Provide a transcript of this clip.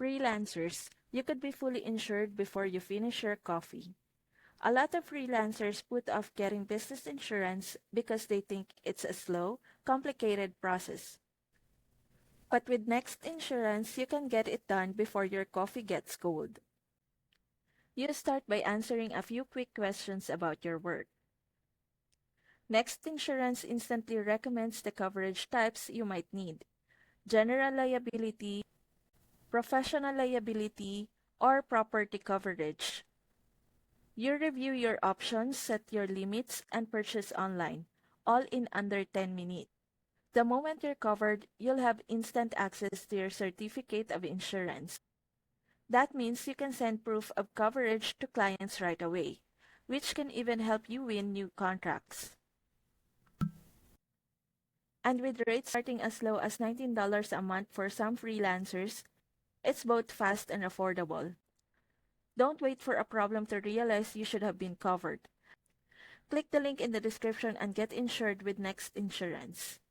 Freelancers, you could be fully insured before you finish your coffee. A lot of freelancers put off getting business insurance because they think it's a slow, complicated process. But with Next Insurance, you can get it done before your coffee gets cold. You start by answering a few quick questions about your work. Next Insurance instantly recommends the coverage types you might need: general liability, professional liability, or property coverage. You review your options, set your limits, and purchase online, all in under 10 minutes. The moment you're covered, you'll have instant access to your certificate of insurance. That means you can send proof of coverage to clients right away, which can even help you win new contracts. And with rates starting as low as $19 a month for some freelancers, it's both fast and affordable. Don't wait for a problem to realize you should have been covered. Click the link in the description and get insured with Next Insurance.